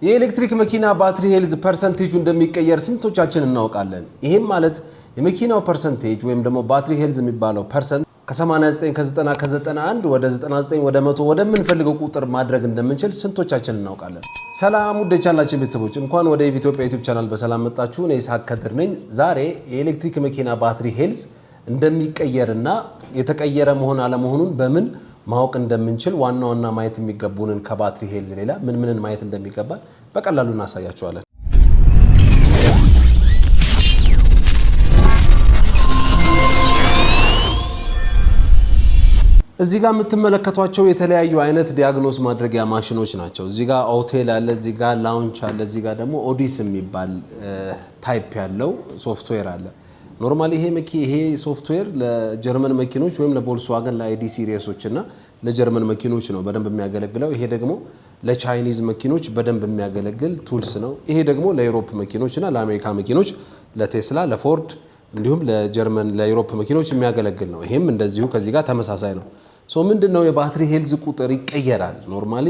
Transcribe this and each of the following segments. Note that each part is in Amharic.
የኤሌክትሪክ መኪና ባትሪ ሄልዝ ፐርሰንቴጁ እንደሚቀየር ስንቶቻችን እናውቃለን? ይሄም ማለት የመኪናው ፐርሰንቴጅ ወይም ደግሞ ባትሪ ሄልዝ የሚባለው ፐርሰንት ከ89 ከ90 ከ91 ወደ 99 ወደ 100 ወደምንፈልገው ቁጥር ማድረግ እንደምንችል ስንቶቻችን እናውቃለን? ሰላም ውድ የቻናላችን ቤተሰቦች እንኳን ወደ ኢትዮጵያ ዩቲዩብ ቻናል በሰላም መጣችሁ። እኔ ይስሐቅ ከድር ነኝ። ዛሬ የኤሌክትሪክ መኪና ባትሪ ሄልዝ እንደሚቀየርና የተቀየረ መሆን አለመሆኑን በምን ማወቅ እንደምንችል ዋና ዋና ማየት የሚገቡንን ከባትሪ ሄልዝ ሌላ ምን ማየት እንደሚገባ በቀላሉ እናሳያችኋለን። እዚህ ጋር የምትመለከቷቸው የተለያዩ አይነት ዲያግኖስ ማድረጊያ ማሽኖች ናቸው። እዚህ ጋር ኦቴል አለ፣ እዚህ ጋር ላውንች አለ፣ እዚህ ጋር ደግሞ ኦዲስ የሚባል ታይፕ ያለው ሶፍትዌር አለ። ኖርማሊ ይሄ ሶፍትዌር ለጀርመን መኪኖች ወይም ለቮልክስዋገን ለአይዲ ሲሪየሶች እና ለጀርመን መኪኖች ነው በደንብ የሚያገለግለው። ይሄ ደግሞ ለቻይኒዝ መኪኖች በደንብ የሚያገለግል ቱልስ ነው። ይሄ ደግሞ ለዩሮፕ መኪኖች እና ለአሜሪካ መኪኖች ለቴስላ፣ ለፎርድ እንዲሁም ለጀርመን ለዩሮፕ መኪኖች የሚያገለግል ነው። ይሄም እንደዚሁ ከዚህ ጋር ተመሳሳይ ነው። ምንድነው የባትሪ ሄልዝ ቁጥር ይቀየራል። ኖርማሊ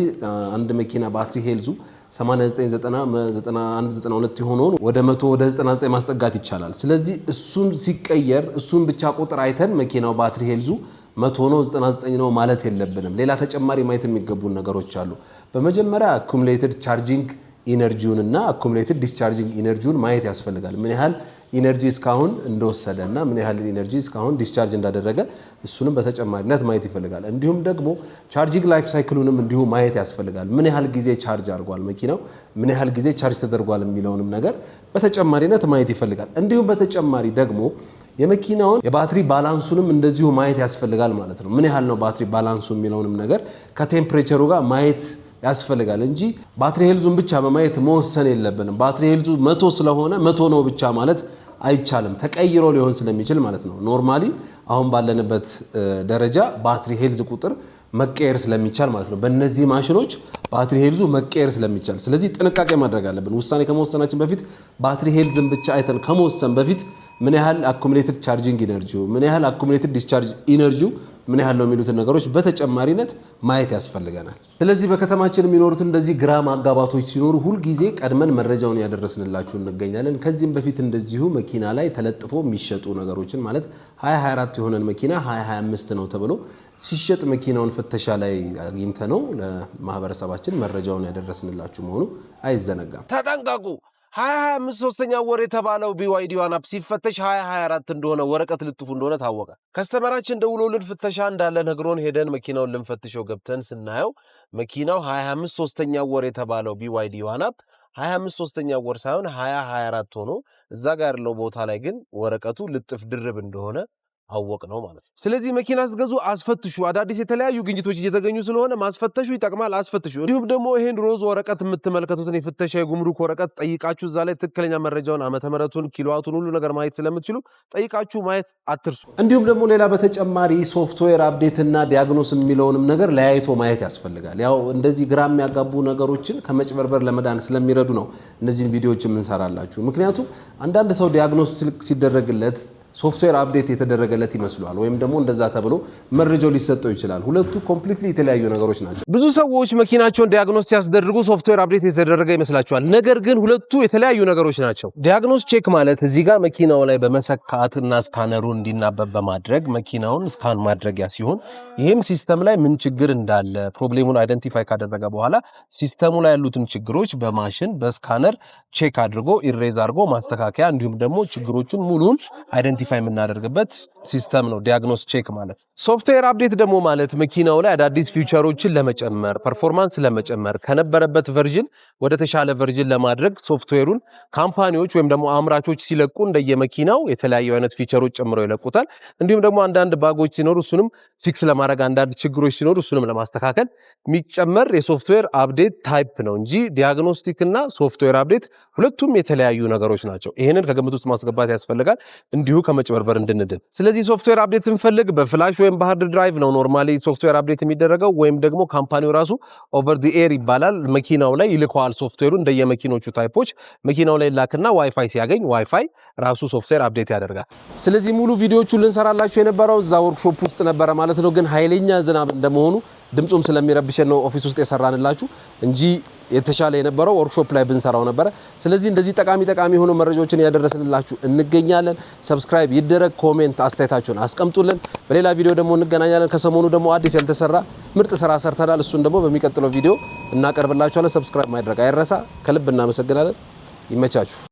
አንድ መኪና ባትሪ ሄልዙ 89 90 91 92 የሆነውን ወደ 100 ወደ 99 ማስጠጋት ይቻላል። ስለዚህ እሱን ሲቀየር እሱን ብቻ ቁጥር አይተን መኪናው ባትሪ ሄልዙ 100 ነው 99 ነው ማለት የለብንም። ሌላ ተጨማሪ ማየት የሚገቡ ነገሮች አሉ። በመጀመሪያ አኩሙሌትድ ቻርጂንግ ኢነርጂውን እና አኩሙሌትድ ዲስቻርጂንግ ኢነርጂውን ማየት ያስፈልጋል። ምን ያህል ኢነርጂ እስካሁን እንደወሰደ እና ምን ያህል ኢነርጂ እስካሁን ዲስቻርጅ እንዳደረገ እሱንም በተጨማሪነት ማየት ይፈልጋል። እንዲሁም ደግሞ ቻርጂንግ ላይፍ ሳይክሉንም እንዲሁ ማየት ያስፈልጋል። ምን ያህል ጊዜ ቻርጅ አድርጓል መኪናው፣ ምን ያህል ጊዜ ቻርጅ ተደርጓል የሚለውንም ነገር በተጨማሪነት ማየት ይፈልጋል። እንዲሁም በተጨማሪ ደግሞ የመኪናውን የባትሪ ባላንሱንም እንደዚሁ ማየት ያስፈልጋል ማለት ነው። ምን ያህል ነው ባትሪ ባላንሱ የሚለውንም ነገር ከቴምፕሬቸሩ ጋር ማየት ያስፈልጋል እንጂ ባትሪ ሄልዙን ብቻ በማየት መወሰን የለብንም። ባትሪ ሄልዙ 100 ስለሆነ 100 ነው ብቻ ማለት አይቻልም። ተቀይሮ ሊሆን ስለሚችል ማለት ነው። ኖርማሊ አሁን ባለንበት ደረጃ ባትሪ ሄልዝ ቁጥር መቀየር ስለሚቻል ማለት ነው። በእነዚህ ማሽኖች ባትሪ ሄልዙ መቀየር ስለሚቻል ስለዚህ ጥንቃቄ ማድረግ አለብን። ውሳኔ ከመወሰናችን በፊት ባትሪ ሄልዝን ብቻ አይተን ከመወሰን በፊት ምን ያህል አኩሙሌትድ ቻርጂንግ ኢነርጂው፣ ምን ያህል አኩሙሌትድ ዲስቻርጅ ኢነርጂው ምን ያህል ነው የሚሉትን ነገሮች በተጨማሪነት ማየት ያስፈልገናል። ስለዚህ በከተማችን የሚኖሩት እንደዚህ ግራ ማጋባቶች ሲኖሩ ሁልጊዜ ቀድመን መረጃውን ያደረስንላችሁ እንገኛለን። ከዚህም በፊት እንደዚሁ መኪና ላይ ተለጥፎ የሚሸጡ ነገሮችን ማለት 2024 የሆነን መኪና 2025 ነው ተብሎ ሲሸጥ መኪናውን ፍተሻ ላይ አግኝተ ነው ለማህበረሰባችን መረጃውን ያደረስንላችሁ መሆኑ አይዘነጋም። ተጠንቀቁ። 2025 ሶስተኛ ወር የተባለው BYD ዋን አፕ ሲፈተሽ 2024 እንደሆነ ወረቀት ልጥፉ እንደሆነ ታወቀ። ከስተመራችን ደውሎልን ፍተሻ እንዳለ ነግሮን ሄደን መኪናውን ልንፈትሸው ገብተን ስናየው መኪናው 2025 ሶስተኛ ወር የተባለው BYD ዋን አፕ 2025 ሶስተኛ ወር ሳይሆን 2024 ሆኖ እዛ ጋር ያለው ቦታ ላይ ግን ወረቀቱ ልጥፍ ድርብ እንደሆነ አወቅ ነው ማለት ነው። ስለዚህ መኪና ስትገዙ አስፈትሹ። አዳዲስ የተለያዩ ግኝቶች እየተገኙ ስለሆነ ማስፈተሹ ይጠቅማል። አስፈትሹ። እንዲሁም ደግሞ ይሄን ሮዝ ወረቀት የምትመለከቱትን የፍተሻ የጉምሩክ ወረቀት ጠይቃችሁ እዛ ላይ ትክክለኛ መረጃውን ዓመተ ምህረቱን ኪሎዋቱን ሁሉ ነገር ማየት ስለምትችሉ ጠይቃችሁ ማየት አትርሱ። እንዲሁም ደግሞ ሌላ በተጨማሪ ሶፍትዌር አፕዴት እና ዲያግኖስ የሚለውንም ነገር ለያይቶ ማየት ያስፈልጋል። ያው እንደዚህ ግራ የሚያጋቡ ነገሮችን ከመጭበርበር ለመዳን ስለሚረዱ ነው እነዚህን ቪዲዮዎች የምንሰራላችሁ። ምክንያቱም አንዳንድ ሰው ዲያግኖስ ሲደረግለት ሶፍትዌር አፕዴት የተደረገለት ይመስላል ወይም ደግሞ እንደዛ ተብሎ መረጃው ሊሰጠው ይችላል። ሁለቱ ኮምፕሊትሊ የተለያዩ ነገሮች ናቸው። ብዙ ሰዎች መኪናቸውን ዲያግኖስ ሲያስደርጉ ሶፍትዌር አፕዴት የተደረገ ይመስላቸዋል። ነገር ግን ሁለቱ የተለያዩ ነገሮች ናቸው። ዲያግኖስ ቼክ ማለት እዚህ ጋር መኪናው ላይ በመሰካት እና ስካነሩ እንዲናበብ በማድረግ መኪናውን ስካን ማድረጊያ ሲሆን ይህም ሲስተም ላይ ምን ችግር እንዳለ ፕሮብሌሙን አይደንቲፋይ ካደረገ በኋላ ሲስተሙ ላይ ያሉትን ችግሮች በማሽን በስካነር ቼክ አድርጎ ኢሬዝ አድርጎ ማስተካከያ እንዲሁም ደግሞ ችግሮቹን ሙሉን አይደንቲፋይ የምናደርግበት ሲስተም ነው ዲያግኖስ ቼክ ማለት። ሶፍትዌር አፕዴት ደግሞ ማለት መኪናው ላይ አዳዲስ ፊቸሮችን ለመጨመር ፐርፎርማንስ ለመጨመር ከነበረበት ቨርዥን ወደ ተሻለ ቨርዥን ለማድረግ ሶፍትዌሩን ካምፓኒዎች ወይም ደግሞ አምራቾች ሲለቁ እንደየመኪናው የተለያዩ አይነት ፊቸሮች ጨምረው ይለቁታል። እንዲሁም ደግሞ አንዳንድ ባጎች ሲኖሩ እሱንም ፊክስ ለማድረግ አንዳንድ ችግሮች ሲኖሩ እሱንም ለማስተካከል የሚጨመር የሶፍትዌር አፕዴት ታይፕ ነው እንጂ ዲያግኖስቲክ እና ሶፍትዌር አፕዴት ሁለቱም የተለያዩ ነገሮች ናቸው። ይሄንን ከግምት ውስጥ ማስገባት ያስፈልጋል እንዲሁ ከመጭበርበር እንድንድን። ስለዚህ ሶፍትዌር አፕዴት ስንፈልግ በፍላሽ ወይም በሃርድ ድራይቭ ነው ኖርማሊ ሶፍትዌር አፕዴት የሚደረገው ወይም ደግሞ ካምፓኒው ራሱ ኦቨር ዲ ኤር ይባላል መኪናው ላይ ይልከዋል። ሶፍትዌሩ እንደየመኪኖቹ ታይፖች መኪናው ላይ ላክና ዋይፋይ ሲያገኝ ዋይፋይ ራሱ ሶፍትዌር አፕዴት ያደርጋል። ስለዚህ ሙሉ ቪዲዮቹን ልንሰራላችሁ የነበረው እዛ ወርክሾፕ ውስጥ ነበረ ማለት ነው። ግን ኃይለኛ ዝናብ እንደመሆኑ ድምጹም ስለሚረብሸን ነው ኦፊስ ውስጥ የሰራንላችሁ እንጂ የተሻለ የነበረው ወርክሾፕ ላይ ብንሰራው ነበር። ስለዚህ እንደዚህ ጠቃሚ የሆኑ መረጃዎችን ያደረስንላችሁ እንገኛለን። ሰብስክራይብ ይደረግ፣ ኮሜንት አስተያየታችሁን አስቀምጡልን። በሌላ ቪዲዮ ደግሞ እንገናኛለን። ከሰሞኑ ደግሞ አዲስ ያልተሰራ ምርጥ ስራ ሰርተናል። እሱን ደግሞ በሚቀጥለው ቪዲዮ እናቀርብላችኋለን። ሰብስክራይብ ማድረግ አይረሳ። ከልብ እናመሰግናለን። ይመቻችሁ።